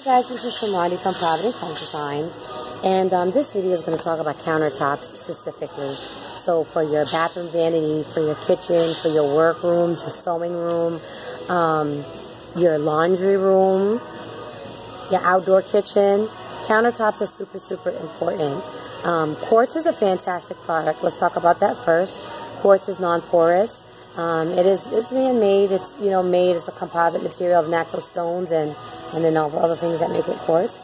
Guys, this is Shamadi from Providence Life Design, and this video is going to talk about countertops specifically. So for your bathroom vanity, for your kitchen, for your work rooms, your sewing room, your laundry room, your outdoor kitchen, countertops are super, super important. Quartz is a fantastic product. Let's talk about that first. Quartz is non-porous. It's man-made. It's made as a composite material of natural stones and then all the other things that make it quartz.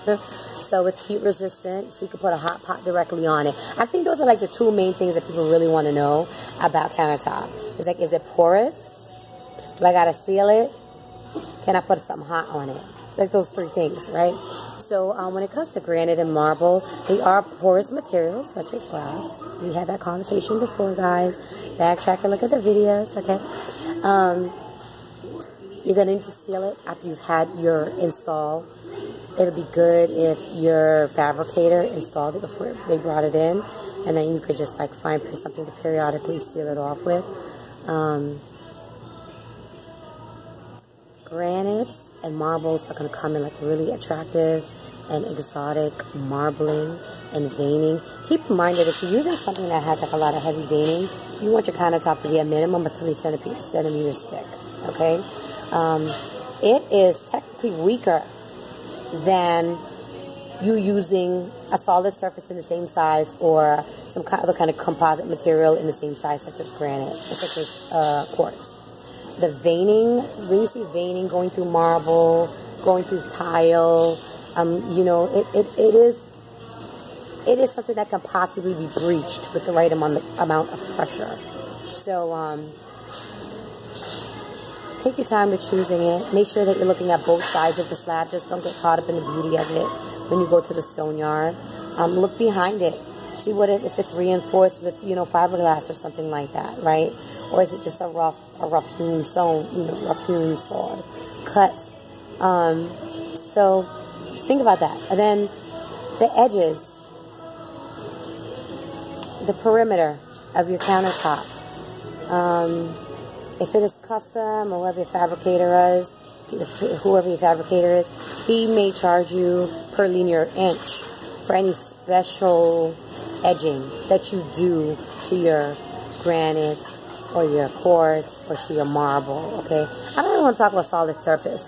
So it's heat resistant, so you can put a hot pot directly on it. I think those are like the two main things that people really want to know about countertop. It's like, is it porous? Do I gotta seal it? Can I put something hot on it? Like those three things, right? So when it comes to granite and marble, they are porous materials such as glass. We had that conversation before, guys. Backtrack and look at the videos, okay? You're going to need to seal it after you've had your install. It'll be good if your fabricator installed it before they brought it in. And then you could just like find something to periodically seal it off with. Granites and marbles are going to come in like really attractive and exotic marbling and veining. Keep in mind that if you're using something that has like a lot of heavy veining, you want your countertop to be a minimum of 3 centimeters thick, okay? It is technically weaker than you using a solid surface in the same size or some other kind of composite material in the same size, such as granite, such as quartz. The veining, when you see veining going through marble, going through tile, it is something that can possibly be breached with the right amount of pressure. So, take your time with choosing it. Make sure that you're looking at both sides of the slab. Just don't get caught up in the beauty of it when you go to the stone yard. Look behind it. See if it's reinforced with, fiberglass or something like that, right? Or is it just a rough hewn sawed cut? So think about that. And then the edges, the perimeter of your countertop. If it is custom or whoever your fabricator is, he may charge you per linear inch for any special edging that you do to your granite or your quartz or to your marble, okay? I don't really want to talk about solid surface.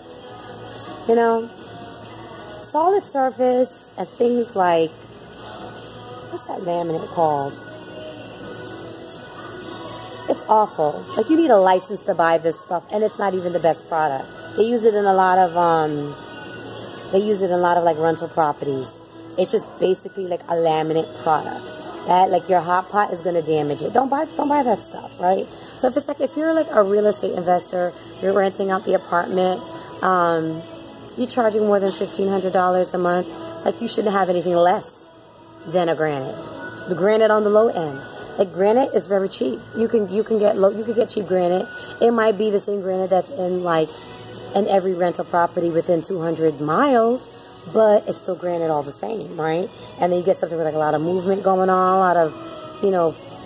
Solid surface and things like, what's that laminate called? It's awful. Like, you need a license to buy this stuff, and it's not even the best product. They use it in a lot of like rental properties. It's just basically like a laminate product. That, like, your hot pot is gonna damage it. Don't buy that stuff, right? So if you're like a real estate investor, you're renting out the apartment, you're charging more than $1,500 a month, like, you shouldn't have anything less than a granite. The granite on the low end. Like, granite is very cheap. You can get cheap granite. It might be the same granite that's in every rental property within 200 miles, but it's still granite all the same, right? And then you get something with like a lot of movement going on, a lot of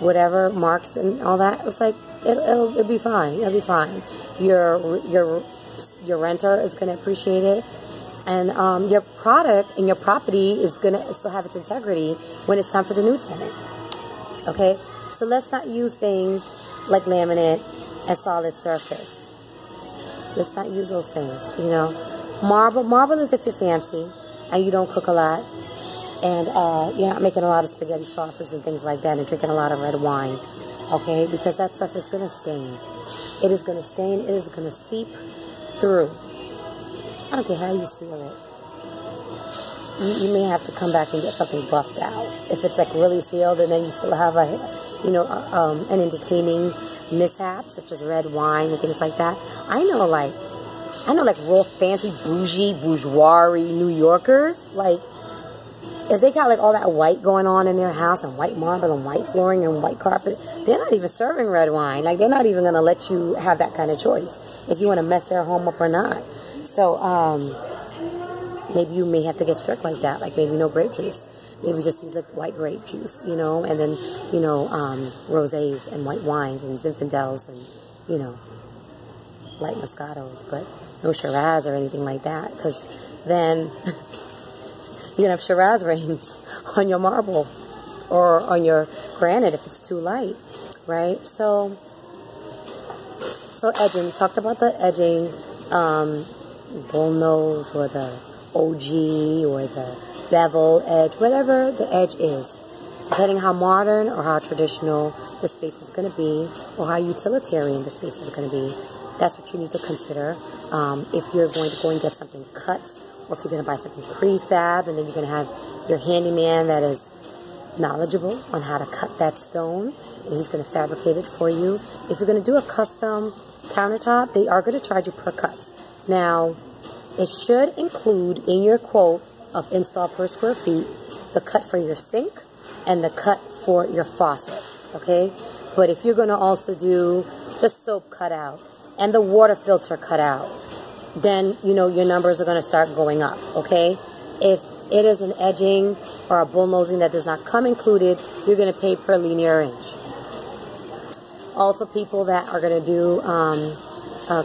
whatever marks and all that. It's like it'll be fine. It'll be fine. Your renter is going to appreciate it, and your product and your property is going to still have its integrity when it's time for the new tenant. Okay, so let's not use things like laminate and solid surface. Let's not use those things, Marble is if you're fancy and you don't cook a lot and you're not making a lot of spaghetti sauces and things like that and drinking a lot of red wine, okay? Because that stuff is going to stain. It is going to stain. It is going to seep through. I don't care how you seal it. You may have to come back and get something buffed out. If it's like really sealed and then you still have an entertaining mishap such as red wine and things like that. I know like real fancy bourgeois New Yorkers, like, if they got like all that white going on in their house and white marble and white flooring and white carpet, they're not even serving red wine. Like, they're not even going to let you have that kind of choice if you want to mess their home up or not. So, maybe you may have to get strict like that. Like, maybe no grape juice. Maybe just use like white grape juice, and then, rosés and white wines and Zinfandels and, light Moscatos, but no Shiraz or anything like that, because then you're going to have Shiraz rings on your marble or on your granite if it's too light, right? So edging. Talked about the edging, bullnose or the OG or the bevel edge, whatever the edge is. Depending how modern or how traditional the space is going to be, or how utilitarian the space is going to be, that's what you need to consider. If you're going to go and get something cut, or if you're going to buy something prefab, and then you're going to have your handyman that is knowledgeable on how to cut that stone, and he's going to fabricate it for you. If you're going to do a custom countertop, they are going to charge you per cut. Now, it should include in your quote of install per square feet the cut for your sink and the cut for your faucet, okay? But if you're going to also do the soap cut out and the water filter cut out, then, you know, your numbers are going to start going up, okay? If it is an edging or a bullnosing that does not come included, you're going to pay per linear inch. Also, people that are going to do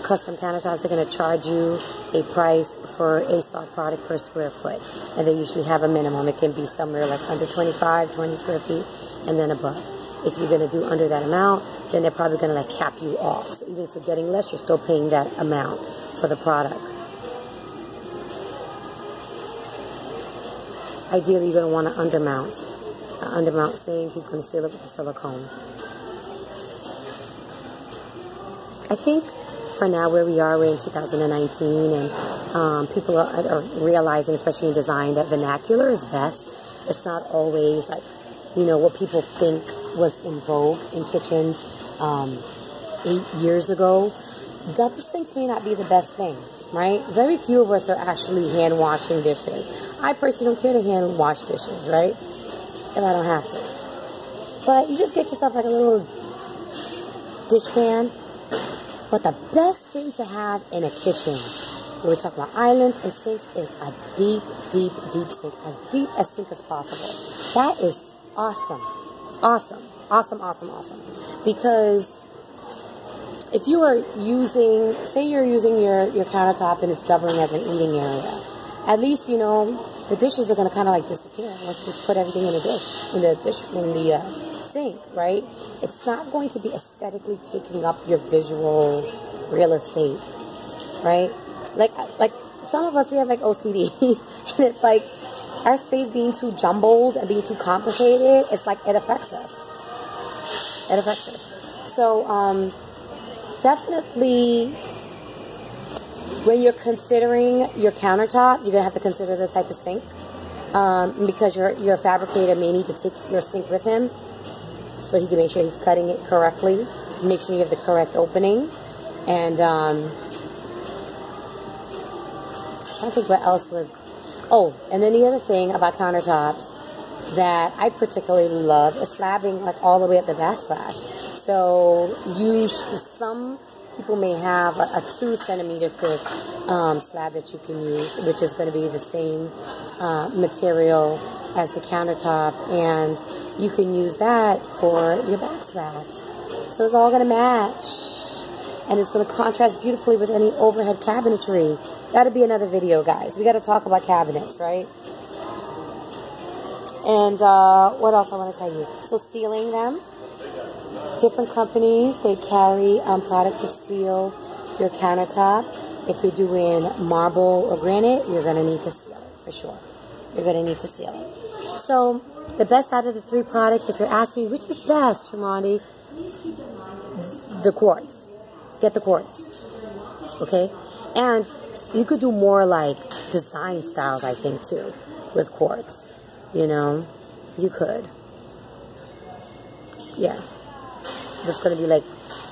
custom countertops are going to charge you a price for a stock product per square foot. And they usually have a minimum. It can be somewhere like under 25, 20 square feet, and then above. If you're going to do under that amount, then they're probably going to like cap you off. So even if you're getting less, you're still paying that amount for the product. Ideally, you're going to want to undermount. An undermount sink, he's going to seal it with the silicone. I think for now, where we are, we're in 2019, and people are realizing, especially in design, that vernacular is best. It's not always like, you know, what people think was in vogue in kitchens 8 years ago. Double sinks may not be the best thing, right? Very few of us are actually hand washing dishes. I personally don't care to hand wash dishes, right? If I don't have to. But you just get yourself like a little dish pan. But the best thing to have in a kitchen, when we're talking about islands and sinks, is a deep, deep, deep sink. As deep a sink as possible. That is awesome. Awesome. Awesome, awesome, awesome. Because if you are using, say you're using your countertop and it's doubling as an eating area, at least, you know, the dishes are going to kind of like disappear once you just put everything in the sink, right? It's not going to be aesthetically taking up your visual real estate, right? Like some of us, we have like OCD, and it's like our space being too jumbled and being too complicated, it's like it affects us. It affects us. So definitely, when you're considering your countertop, you're gonna have to consider the type of sink, because your fabricator may need to take your sink with him, so he can make sure he's cutting it correctly, make sure you have the correct opening, and I don't think what else would. Oh, and then the other thing about countertops that I particularly love is slabbing like all the way up the backsplash. So some people may have a 2 centimeter thick slab that you can use, which is going to be the same material as the countertop, and you can use that for your backsplash. So it's all going to match, and it's going to contrast beautifully with any overhead cabinetry. That'll be another video, guys. We got to talk about cabinets, right? And what else I want to tell you? So sealing them. Different companies, they carry product to seal your countertop. If you're doing marble or granite, you're going to need to seal it, for sure. You're going to need to seal it. So the best out of the 3 products, if you're asking me, which is best, Shamandi? The quartz. Get the quartz. Okay? And you could do more like design styles, I think, too, with quartz. You know? You could. Yeah. There's going to be like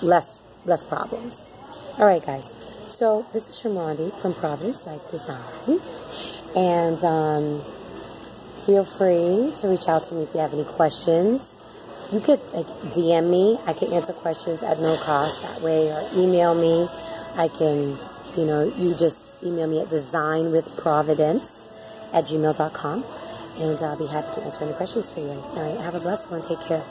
less problems. All right, guys. So this is Shamandi from Providence Life Design. And feel free to reach out to me if you have any questions. You could like DM me. I can answer questions at no cost that way, or email me. I can, you know, you just email me at designwithprovidence@gmail.com, and I'll be happy to answer any questions for you. All right, have a blessed one. Take care.